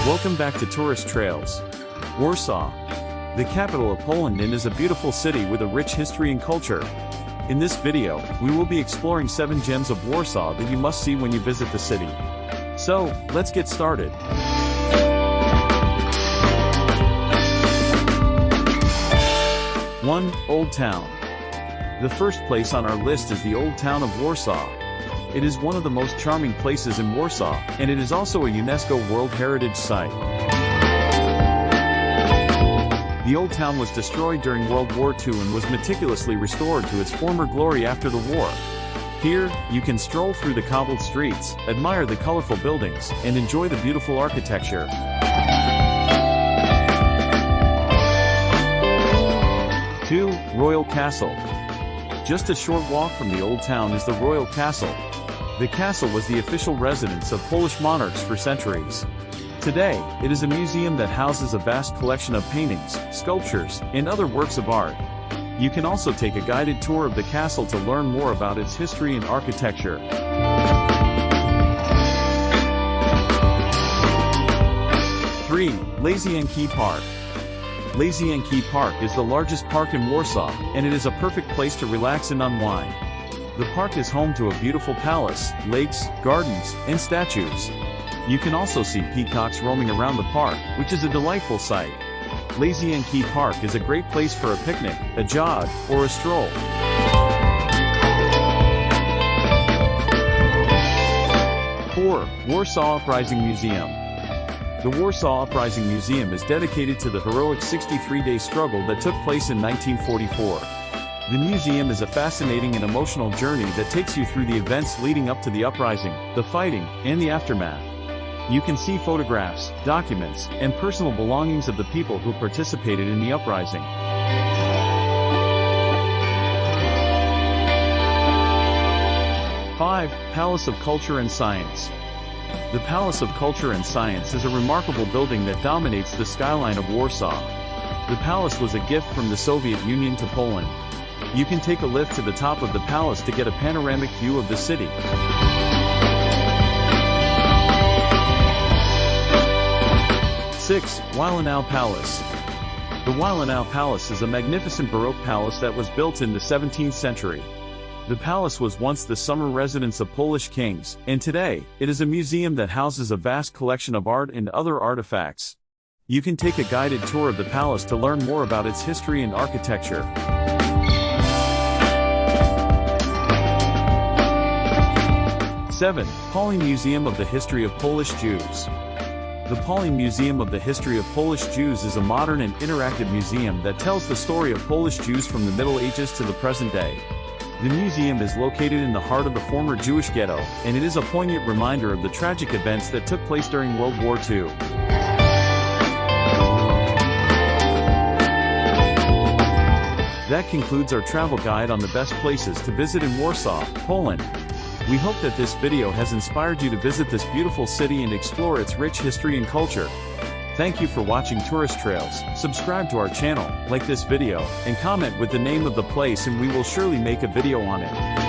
Welcome back to Tourist Trails. Warsaw, the capital of Poland, and is a beautiful city with a rich history and culture. In this video, we will be exploring 7 gems of Warsaw that you must see when you visit the city. So, let's get started. One, Old Town. The first place on our list is the Old Town of Warsaw. It is one of the most charming places in Warsaw, and it is also a UNESCO World Heritage Site. The Old Town was destroyed during World War II and was meticulously restored to its former glory after the war. Here, you can stroll through the cobbled streets, admire the colorful buildings, and enjoy the beautiful architecture. 2. Royal Castle. Just a short walk from the Old Town is the Royal Castle. The castle was the official residence of Polish monarchs for centuries. Today, it is a museum that houses a vast collection of paintings, sculptures, and other works of art. You can also take a guided tour of the castle to learn more about its history and architecture. 3. Lazienki Park. Lazienki Park is the largest park in Warsaw, and it is a perfect place to relax and unwind. The park is home to a beautiful palace, lakes, gardens, and statues. You can also see peacocks roaming around the park, which is a delightful sight. Lazienki Park is a great place for a picnic, a jog, or a stroll. 4. Warsaw Uprising Museum. The Warsaw Uprising Museum is dedicated to the heroic 63-day struggle that took place in 1944. The museum is a fascinating and emotional journey that takes you through the events leading up to the uprising, the fighting, and the aftermath. You can see photographs, documents, and personal belongings of the people who participated in the uprising. 5. Palace of Culture and Science. The Palace of Culture and Science is a remarkable building that dominates the skyline of Warsaw. The palace was a gift from the Soviet Union to Poland. You can take a lift to the top of the palace to get a panoramic view of the city. 6. Wilanów Palace. The Wilanów Palace is a magnificent Baroque palace that was built in the 17th century. The palace was once the summer residence of Polish kings, and today, it is a museum that houses a vast collection of art and other artifacts. You can take a guided tour of the palace to learn more about its history and architecture. 7. Pauline Museum of the History of Polish Jews. The Pauline Museum of the History of Polish Jews is a modern and interactive museum that tells the story of Polish Jews from the Middle Ages to the present day. The museum is located in the heart of the former Jewish ghetto, and it is a poignant reminder of the tragic events that took place during World War II. That concludes our travel guide on the best places to visit in Warsaw, Poland. We hope that this video has inspired you to visit this beautiful city and explore its rich history and culture. Thank you for watching Tourist Trails. Subscribe to our channel, like this video, and comment with the name of the place and we will surely make a video on it.